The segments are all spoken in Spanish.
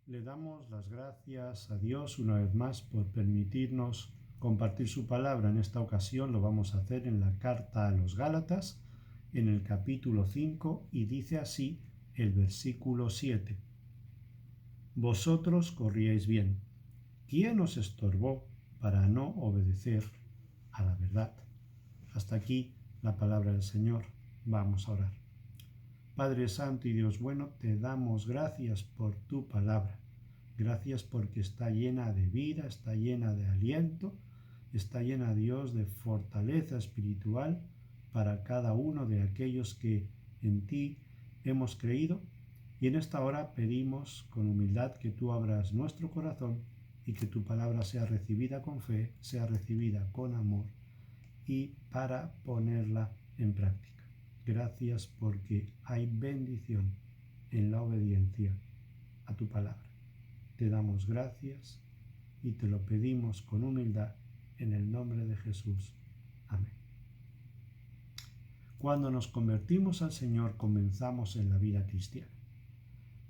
Le damos las gracias a Dios una vez más por permitirnos compartir su palabra. En esta ocasión lo vamos a hacer en la carta a los Gálatas, en el capítulo 5, y dice así el versículo 7. Vosotros corríais bien. ¿Quién os estorbó para no obedecer a la verdad? Hasta aquí la palabra del Señor. Vamos a orar. Padre Santo y Dios bueno, te damos gracias por tu palabra. Gracias porque está llena de vida, está llena de aliento, está llena, Dios, de fortaleza espiritual para cada uno de aquellos que en ti hemos creído. Y en esta hora pedimos con humildad que tú abras nuestro corazón y que tu palabra sea recibida con fe, sea recibida con amor y para ponerla en práctica. Gracias porque hay bendición en la obediencia a tu palabra. Te damos gracias y te lo pedimos con humildad en el nombre de Jesús. Amén. Cuando nos convertimos al Señor comenzamos en la vida cristiana.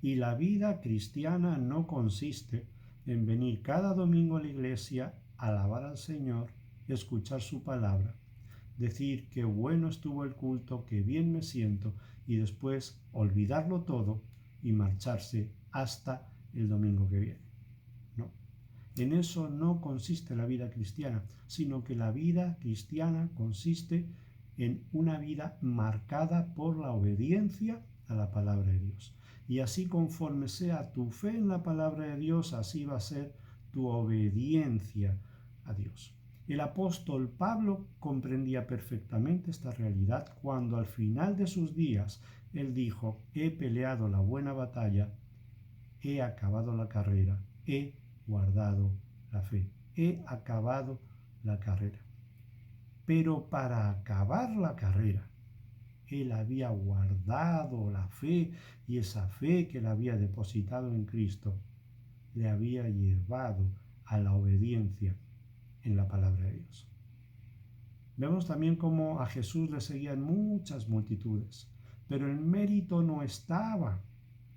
Y la vida cristiana no consiste en venir cada domingo a la iglesia, alabar al Señor, escuchar su palabra, decir qué bueno estuvo el culto, qué bien me siento y después olvidarlo todo y marcharse hasta el domingo que viene. No. En eso no consiste la vida cristiana, sino que la vida cristiana consiste en una vida marcada por la obediencia a la palabra de Dios. Y así conforme sea tu fe en la palabra de Dios, así va a ser tu obediencia a Dios. El apóstol Pablo comprendía perfectamente esta realidad cuando al final de sus días él dijo: he peleado la buena batalla, he acabado la carrera, he guardado la fe, he acabado la carrera. Pero para acabar la carrera, él había guardado la fe y esa fe que él había depositado en Cristo le había llevado a la obediencia en la palabra de Dios. Vemos también cómo a Jesús le seguían muchas multitudes, pero el mérito no estaba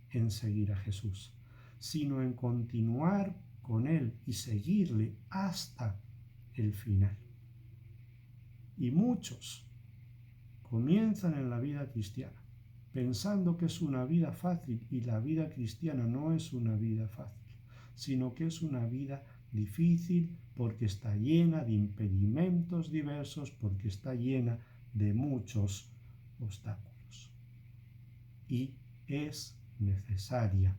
en seguir a Jesús, sino en continuar con Él y seguirle hasta el final. Y muchos comienzan en la vida cristiana pensando que es una vida fácil, y la vida cristiana no es una vida fácil, sino que es una vida difícil porque está llena de impedimentos diversos, porque está llena de muchos obstáculos. Y es necesaria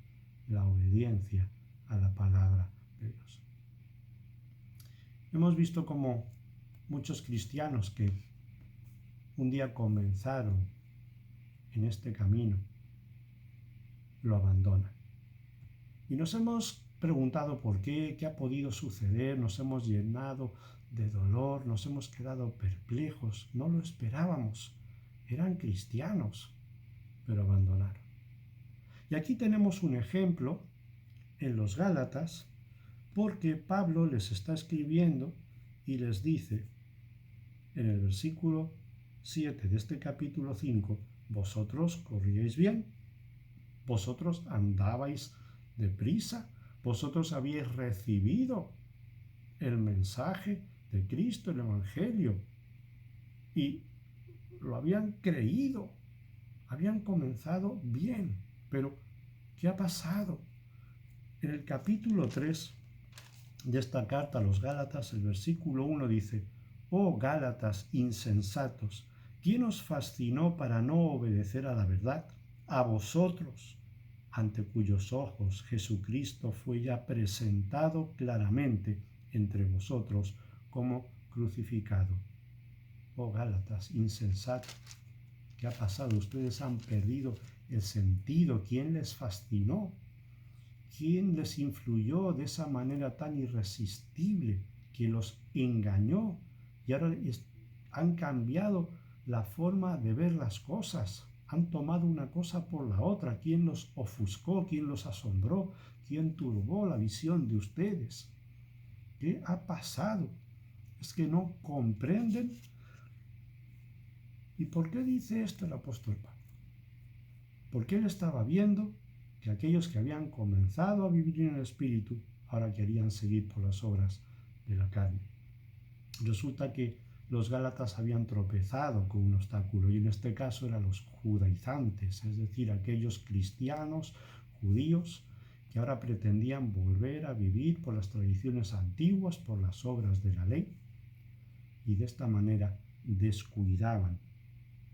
la obediencia a la palabra de Dios. Hemos visto como muchos cristianos que un día comenzaron en este camino lo abandonan. Y nos hemos preguntado por qué ha podido suceder, nos hemos llenado de dolor, nos hemos quedado perplejos, no lo esperábamos. Eran cristianos, pero abandonaron. Y aquí tenemos un ejemplo en los Gálatas, porque Pablo les está escribiendo y les dice en el versículo 7 de este capítulo 5, vosotros corríais bien, vosotros andabais deprisa, vosotros habíais recibido el mensaje de Cristo, el Evangelio, y lo habían creído, habían comenzado bien, pero ¿qué ha pasado? En el capítulo 3 de esta carta a los Gálatas, el versículo 1 dice: oh Gálatas insensatos, ¿quién os fascinó para no obedecer a la verdad? A vosotros, ante cuyos ojos Jesucristo fue ya presentado claramente entre vosotros como crucificado. Oh Gálatas insensatos, ¿qué ha pasado? Ustedes han perdido el sentido. ¿Quién les fascinó? ¿Quién les influyó de esa manera tan irresistible que los engañó? Y ahora han cambiado la forma de ver las cosas. Han tomado una cosa por la otra. ¿Quién los ofuscó? ¿Quién los asombró? ¿Quién turbó la visión de ustedes? ¿Qué ha pasado? ¿Es que no comprenden? ¿Y por qué dice esto el apóstol Pablo? Porque él estaba viendo que aquellos que habían comenzado a vivir en el Espíritu ahora querían seguir por las obras de la carne. Resulta que los gálatas habían tropezado con un obstáculo y en este caso eran los judaizantes, es decir, aquellos cristianos judíos que ahora pretendían volver a vivir por las tradiciones antiguas, por las obras de la ley, y de esta manera descuidaban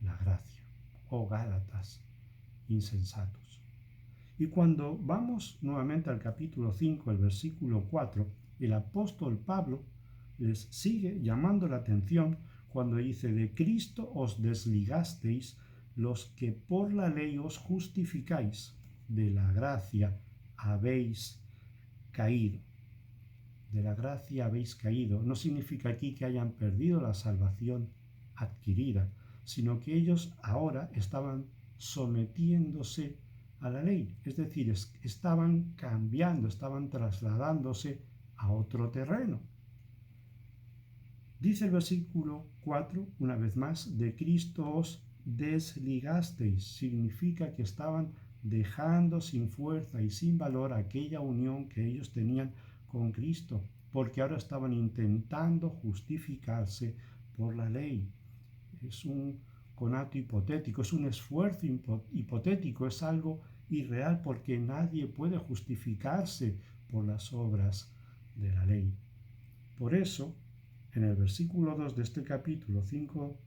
la gracia. Oh Gálatas, insensatos. Y cuando vamos nuevamente al capítulo 5, el versículo 4, el apóstol Pablo les sigue llamando la atención cuando dice: de Cristo os desligasteis los que por la ley os justificáis, de la gracia habéis caído. De la gracia habéis caído. No significa aquí que hayan perdido la salvación adquirida, sino que ellos ahora estaban sometiéndose a la ley, es decir, estaban cambiando, estaban trasladándose a otro terreno. Dice el versículo 4, una vez más: de Cristo os desligasteis. Significa que estaban dejando sin fuerza y sin valor aquella unión que ellos tenían con Cristo, porque ahora estaban intentando justificarse por la ley. Es un conato hipotético, es un esfuerzo hipotético, es algo irreal porque nadie puede justificarse por las obras de la ley. Por eso, en el versículo 2 de este capítulo 5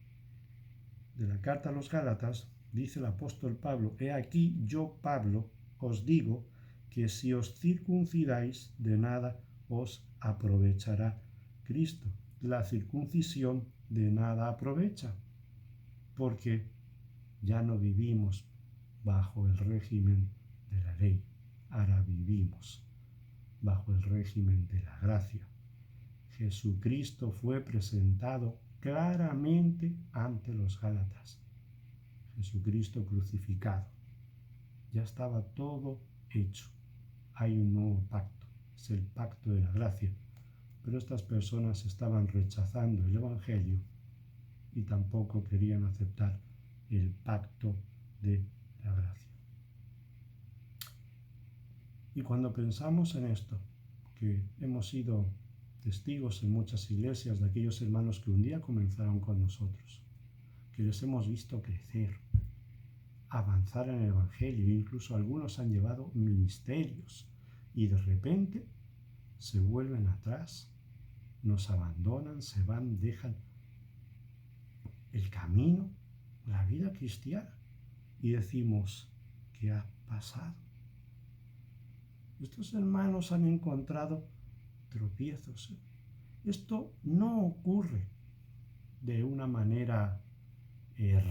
de la carta a los Gálatas, dice el apóstol Pablo: he aquí yo, Pablo, os digo que si os circuncidáis, de nada os aprovechará Cristo. La circuncisión de nada aprovecha, porque ya no vivimos bajo el régimen de la ley, ahora vivimos bajo el régimen de la gracia. Jesucristo fue presentado claramente ante los Gálatas. Jesucristo crucificado. Ya estaba todo hecho. Hay un nuevo pacto, es el pacto de la gracia. Pero estas personas estaban rechazando el Evangelio y tampoco querían aceptar el pacto de la gracia. Y cuando pensamos en esto, que hemos sido testigos en muchas iglesias de aquellos hermanos que un día comenzaron con nosotros, que les hemos visto crecer, avanzar en el Evangelio, incluso algunos han llevado ministerios y de repente se vuelven atrás, nos abandonan, se van, dejan el camino, la vida cristiana y decimos: ¿qué ha pasado? Estos hermanos han encontrado tropiezos. Esto no ocurre de una manera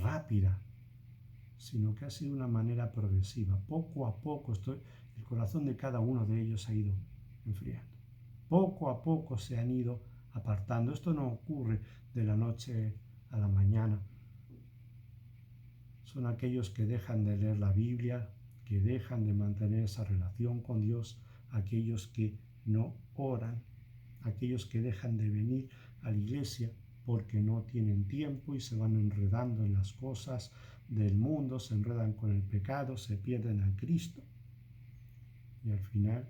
rápida, sino que ha sido una manera progresiva. Poco a poco el corazón de cada uno de ellos ha ido enfriando. Poco a poco se han ido apartando. Esto no ocurre de la noche a la mañana. Son aquellos que dejan de leer la Biblia, que dejan de mantener esa relación con Dios, aquellos que no oran, aquellos que dejan de venir a la iglesia porque no tienen tiempo y se van enredando en las cosas del mundo, se enredan con el pecado, se pierden a Cristo y al final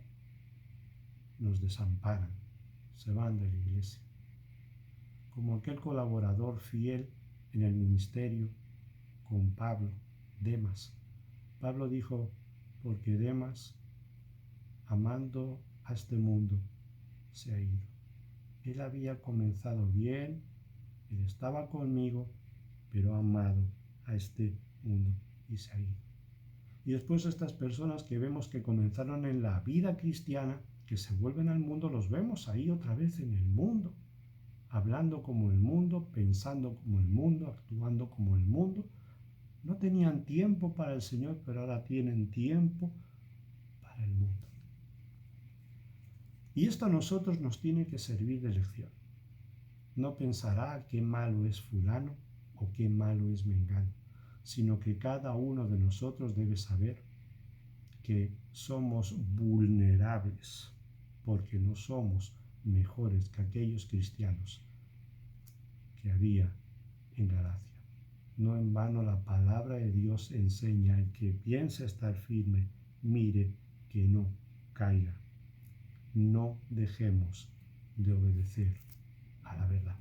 nos desamparan, se van de la iglesia. Como aquel colaborador fiel en el ministerio con Pablo, Demas. Pablo dijo: porque Demas, amando a este mundo, se ha ido. Él había comenzado bien, él estaba conmigo, pero ha amado a este mundo y se ha ido. Y después estas personas que vemos que comenzaron en la vida cristiana, que se vuelven al mundo, los vemos ahí otra vez en el mundo, hablando como el mundo, pensando como el mundo, actuando como el mundo. No tenían tiempo para el Señor, pero ahora tienen tiempo para el mundo. Y esto a nosotros nos tiene que servir de lección. No pensará qué malo es fulano o qué malo es mengano, sino que cada uno de nosotros debe saber que somos vulnerables, porque no somos mejores que aquellos cristianos que había en Galacia. No en vano la palabra de Dios enseña: el que piensa estar firme, mire que no caiga. No dejemos de obedecer a la verdad.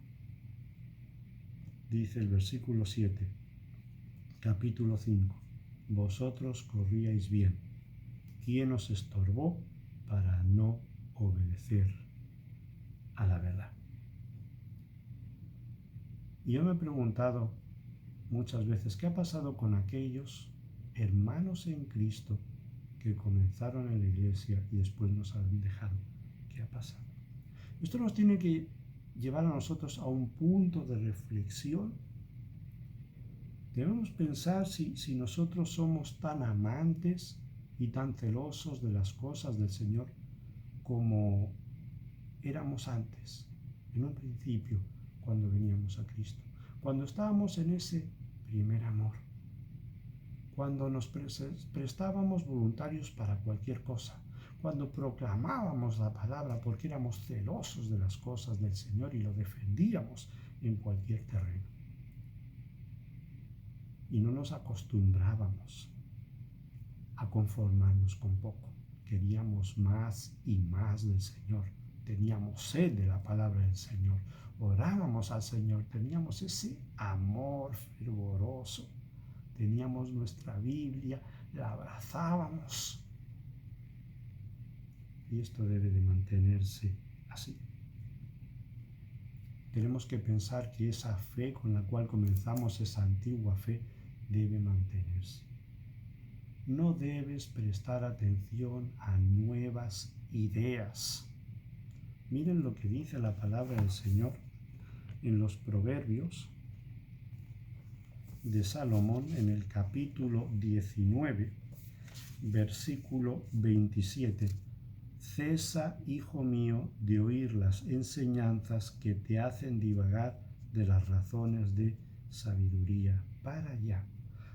Dice el versículo 7, capítulo 5, vosotros corríais bien. ¿Quién os estorbó para no obedecer a la verdad? Y yo me he preguntado muchas veces, ¿qué ha pasado con aquellos hermanos en Cristo que comenzaron en la iglesia y después nos han dejado? ¿Qué ha pasado? Esto nos tiene que llevar a nosotros a un punto de reflexión. Debemos pensar si nosotros somos tan amantes y tan celosos de las cosas del Señor como éramos antes, en un principio, cuando veníamos a Cristo. Cuando estábamos en ese primer amor, cuando nos prestábamos voluntarios para cualquier cosa, cuando proclamábamos la palabra porque éramos celosos de las cosas del Señor y lo defendíamos en cualquier terreno. Y no nos acostumbrábamos a conformarnos con poco. Queríamos más y más del Señor. Teníamos sed de la palabra del Señor. Orábamos al Señor. Teníamos ese amor fervoroso. Teníamos nuestra Biblia, la abrazábamos. Y esto debe de mantenerse así. Tenemos que pensar que esa fe con la cual comenzamos, esa antigua fe, debe mantenerse. No debes prestar atención a nuevas ideas. Miren lo que dice la palabra del Señor en los Proverbios de Salomón, en el capítulo 19, versículo 27. Cesa, hijo mío, de oír las enseñanzas que te hacen divagar de las razones de sabiduría. Para allá.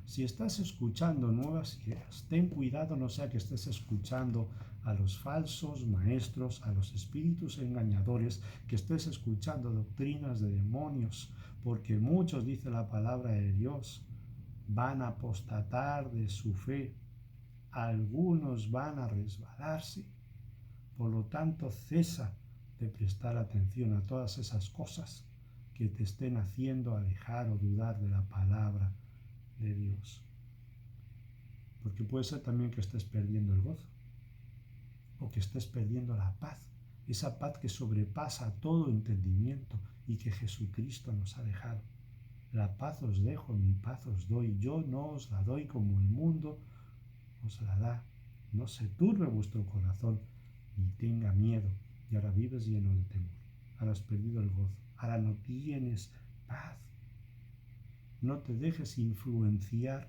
Si estás escuchando nuevas ideas, ten cuidado no sea que estés escuchando a los falsos maestros, a los espíritus engañadores, que estés escuchando doctrinas de demonios, porque muchos, dice la palabra de Dios, van a apostatar de su fe, algunos van a resbalarse. Por lo tanto, cesa de prestar atención a todas esas cosas que te estén haciendo alejar o dudar de la palabra de Dios. Porque puede ser también que estés perdiendo el gozo o que estés perdiendo la paz, esa paz que sobrepasa todo entendimiento y que Jesucristo nos ha dejado. La paz os dejo, mi paz os doy, yo no os la doy como el mundo os la da. No se turbe vuestro corazón ni tenga miedo. Y ahora vives lleno de temor, ahora has perdido el gozo, ahora no tienes paz. No te dejes influenciar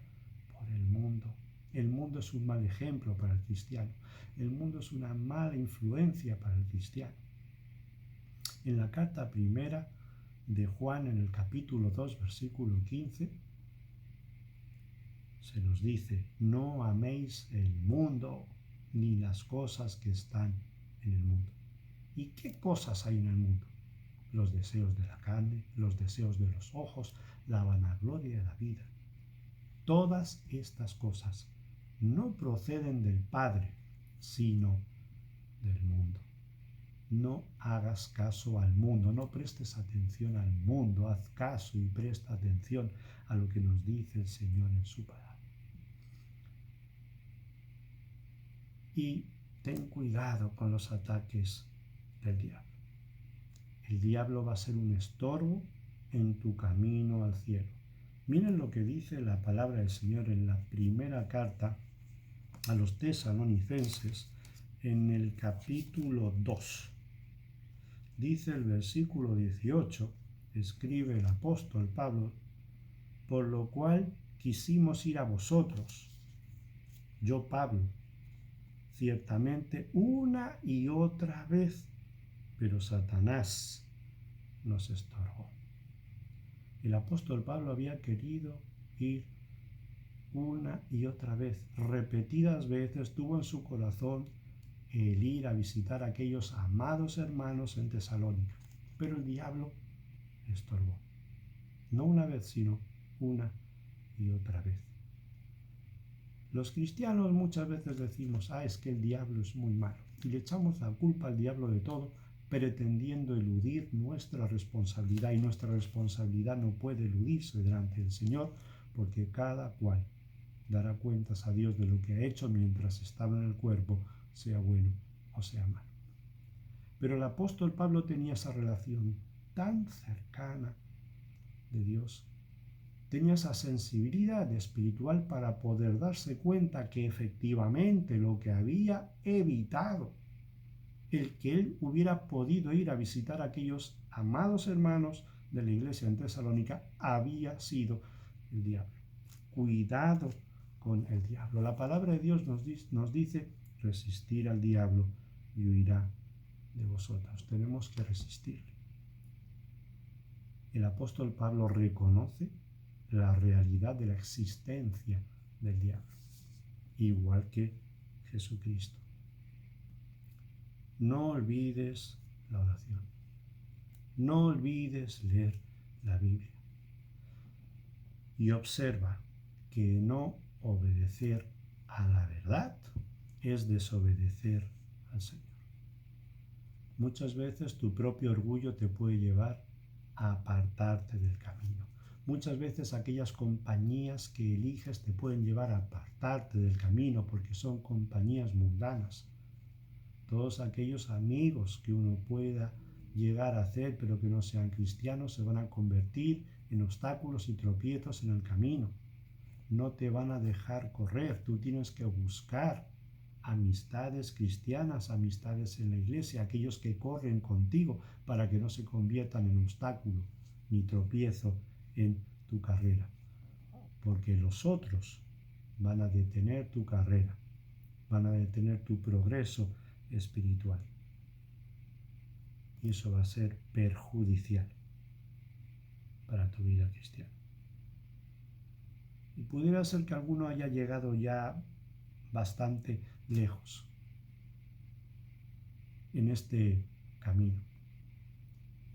por el mundo. El mundo es un mal ejemplo para el cristiano. El mundo es una mala influencia para el cristiano. En la carta primera de Juan, en el capítulo 2, versículo 15, se nos dice, no améis el mundo ni las cosas que están en el mundo. ¿Y qué cosas hay en el mundo? Los deseos de la carne, los deseos de los ojos, la vanagloria de la vida. Todas estas cosas no proceden del Padre, sino del mundo. No hagas caso al mundo, no prestes atención al mundo, haz caso y presta atención a lo que nos dice el Señor en su palabra. Y ten cuidado con los ataques del diablo. El diablo va a ser un estorbo en tu camino al cielo. Miren lo que dice la palabra del Señor en la primera carta a los tesalonicenses, en el capítulo 2. Dice el versículo 18, escribe el apóstol Pablo, por lo cual quisimos ir a vosotros, yo Pablo, ciertamente una y otra vez, pero Satanás nos estorbó. El apóstol Pablo había querido ir una y otra vez, repetidas veces tuvo en su corazón el ir a visitar a aquellos amados hermanos en Tesalónica, pero el diablo le estorbó. No una vez, sino una y otra vez. Los cristianos muchas veces decimos, es que el diablo es muy malo, y le echamos la culpa al diablo de todo, pretendiendo eludir nuestra responsabilidad, y nuestra responsabilidad no puede eludirse delante del Señor, porque cada cual dará cuentas a Dios de lo que ha hecho mientras estaba en el cuerpo, sea bueno o sea malo. Pero el apóstol Pablo tenía esa relación tan cercana de Dios, tenía esa sensibilidad espiritual para poder darse cuenta que efectivamente lo que había evitado el que él hubiera podido ir a visitar a aquellos amados hermanos de la iglesia en Tesalónica había sido el diablo. Cuidado con el diablo. La palabra de Dios nos dice resistir al diablo y huirá de vosotros. Tenemos que resistirle. El apóstol Pablo reconoce la realidad de la existencia del diablo, igual que Jesucristo. No olvides la oración. No olvides leer la Biblia. Y observa que no obedecer a la verdad es desobedecer al Señor. Muchas veces tu propio orgullo te puede llevar a apartarte del camino. Muchas veces aquellas compañías que eliges te pueden llevar a apartarte del camino porque son compañías mundanas. Todos aquellos amigos que uno pueda llegar a hacer pero que no sean cristianos se van a convertir en obstáculos y tropiezos en el camino. No te van a dejar correr, tú tienes que buscar amistades cristianas, amistades en la iglesia, aquellos que corren contigo para que no se conviertan en obstáculo ni tropiezo en tu carrera. Porque los otros van a detener tu carrera, van a detener tu progreso espiritual. Y eso va a ser perjudicial para tu vida cristiana. Y pudiera ser que alguno haya llegado ya bastante lejos en este camino,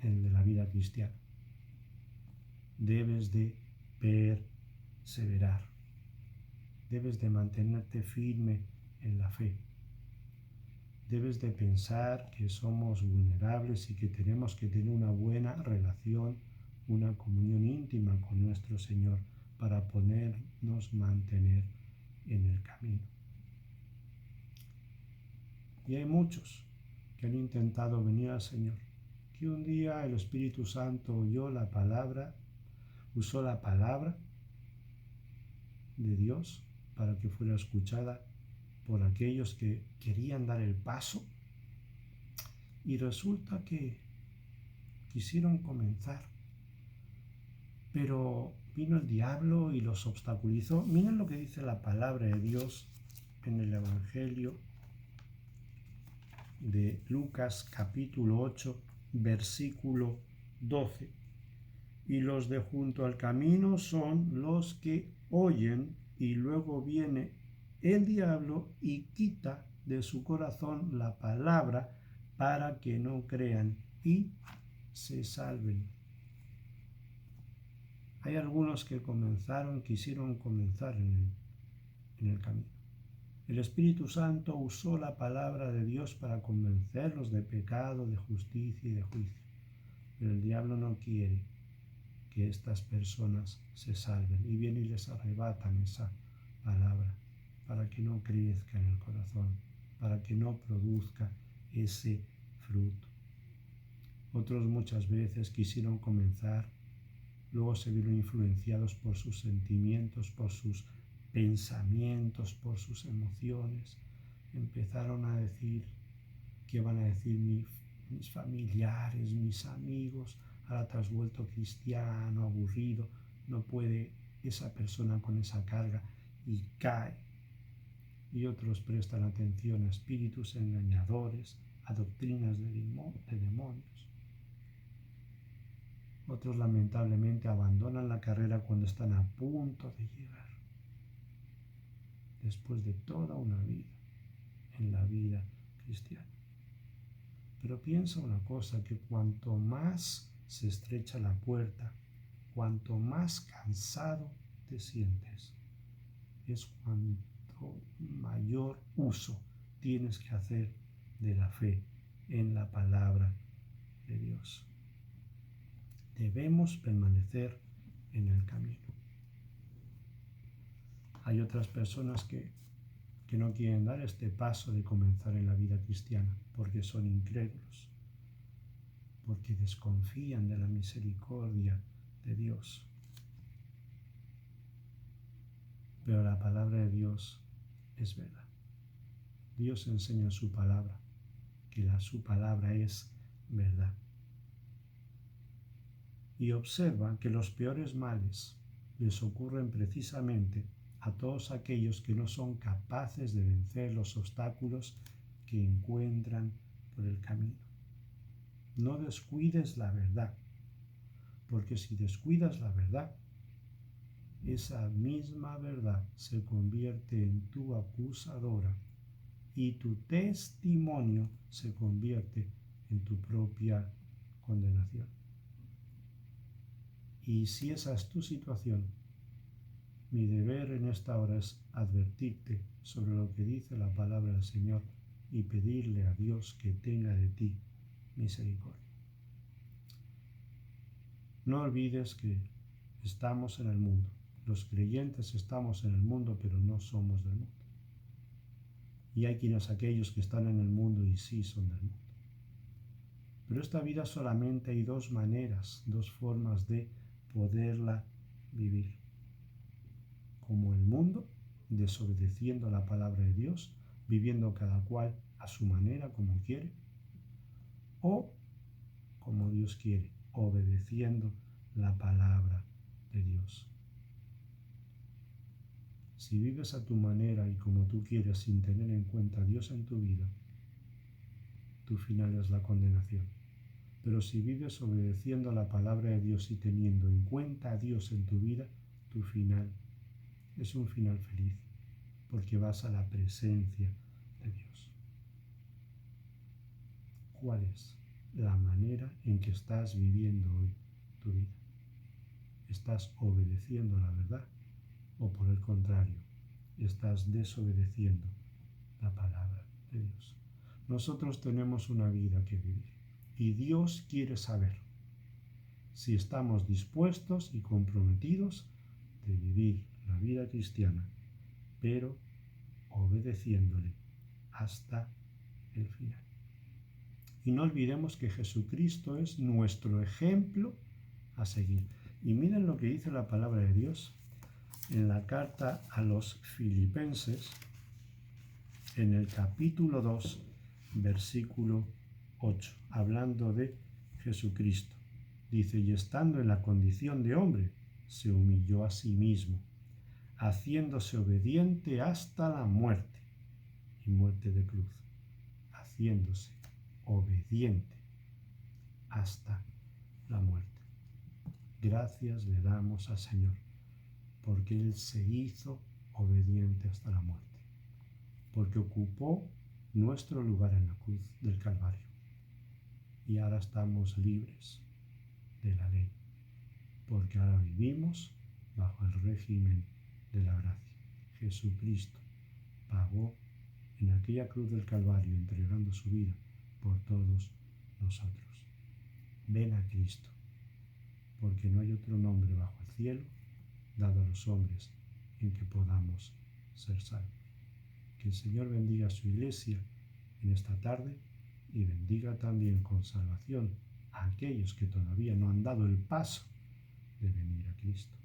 en el de la vida cristiana. Debes de perseverar, debes de mantenerte firme en la fe, debes de pensar que somos vulnerables y que tenemos que tener una buena relación, una comunión íntima con nuestro Señor para podernos mantener en el camino. Y hay muchos que han intentado venir al Señor, que un día el Espíritu Santo oyó la palabra, usó la palabra de Dios para que fuera escuchada por aquellos que querían dar el paso, y resulta que quisieron comenzar, pero vino el diablo y los obstaculizó. Miren lo que dice la palabra de Dios en el Evangelio de Lucas capítulo 8, versículo 12. Y los de junto al camino son los que oyen, y luego viene el diablo y quita de su corazón la palabra para que no crean y se salven. Hay algunos que quisieron comenzar en el camino. El Espíritu Santo usó la palabra de Dios para convencerlos de pecado, de justicia y de juicio. Pero el diablo no quiere que estas personas se salven y viene y les arrebatan esa palabra para que no crezca en el corazón, para que no produzca ese fruto. Otros muchas veces quisieron comenzar, luego se vieron influenciados por sus sentimientos, por sus pensamientos, por sus emociones. Empezaron a decir, ¿qué van a decir mis familiares, mis amigos? Ahora te has vuelto cristiano, aburrido, no puede esa persona con esa carga y cae. Y otros prestan atención a espíritus engañadores, a doctrinas de demonios. Otros lamentablemente abandonan la carrera cuando están a punto de llegar. Después de toda una vida en la vida cristiana. Pero piensa una cosa, que cuanto más se estrecha la puerta, cuanto más cansado te sientes, es cuanto hijo, mayor uso tienes que hacer de la fe en la palabra de Dios. Debemos permanecer en el camino. Hay otras personas que no quieren dar este paso de comenzar en la vida cristiana porque son incrédulos, porque desconfían de la misericordia de Dios. Pero la palabra de Dios es verdad. Dios enseña en su palabra que su palabra es verdad. Y observa que los peores males les ocurren precisamente a todos aquellos que no son capaces de vencer los obstáculos que encuentran por el camino. No descuides la verdad, porque si descuidas la verdad, esa misma verdad se convierte en tu acusadora y tu testimonio se convierte en tu propia condenación. Y si esa es tu situación, mi deber en esta hora es advertirte sobre lo que dice la palabra del Señor y pedirle a Dios que tenga de ti misericordia. No olvides que estamos en el mundo. Los creyentes estamos en el mundo, pero no somos del mundo. Y hay quienes aquellos que están en el mundo y sí son del mundo. Pero esta vida solamente hay dos maneras, dos formas de poderla vivir. Como el mundo, desobedeciendo a la palabra de Dios, viviendo cada cual a su manera, como quiere, o como Dios quiere, obedeciendo la palabra de Dios. Si vives a tu manera y como tú quieres sin tener en cuenta a Dios en tu vida, tu final es la condenación. Pero si vives obedeciendo la palabra de Dios y teniendo en cuenta a Dios en tu vida, tu final es un final feliz, porque vas a la presencia de Dios. ¿Cuál es la manera en que estás viviendo hoy tu vida? ¿Estás obedeciendo la verdad o por el contrario, estás desobedeciendo la palabra de Dios? Nosotros tenemos una vida que vivir y Dios quiere saber si estamos dispuestos y comprometidos de vivir la vida cristiana, pero obedeciéndole hasta el final. Y no olvidemos que Jesucristo es nuestro ejemplo a seguir. Y miren lo que dice la palabra de Dios en la carta a los Filipenses, en el capítulo 2, versículo 8, hablando de Jesucristo. Dice, y estando en la condición de hombre, se humilló a sí mismo, haciéndose obediente hasta la muerte, y muerte de cruz, haciéndose obediente hasta la muerte. Gracias le damos al Señor, porque Él se hizo obediente hasta la muerte, porque ocupó nuestro lugar en la cruz del Calvario. Y ahora estamos libres de la ley, porque ahora vivimos bajo el régimen de la gracia. Jesucristo pagó en aquella cruz del Calvario, entregando su vida por todos nosotros. Ven a Cristo, porque no hay otro nombre bajo el cielo dado a los hombres en que podamos ser salvos. Que el Señor bendiga a su iglesia en esta tarde y bendiga también con salvación a aquellos que todavía no han dado el paso de venir a Cristo.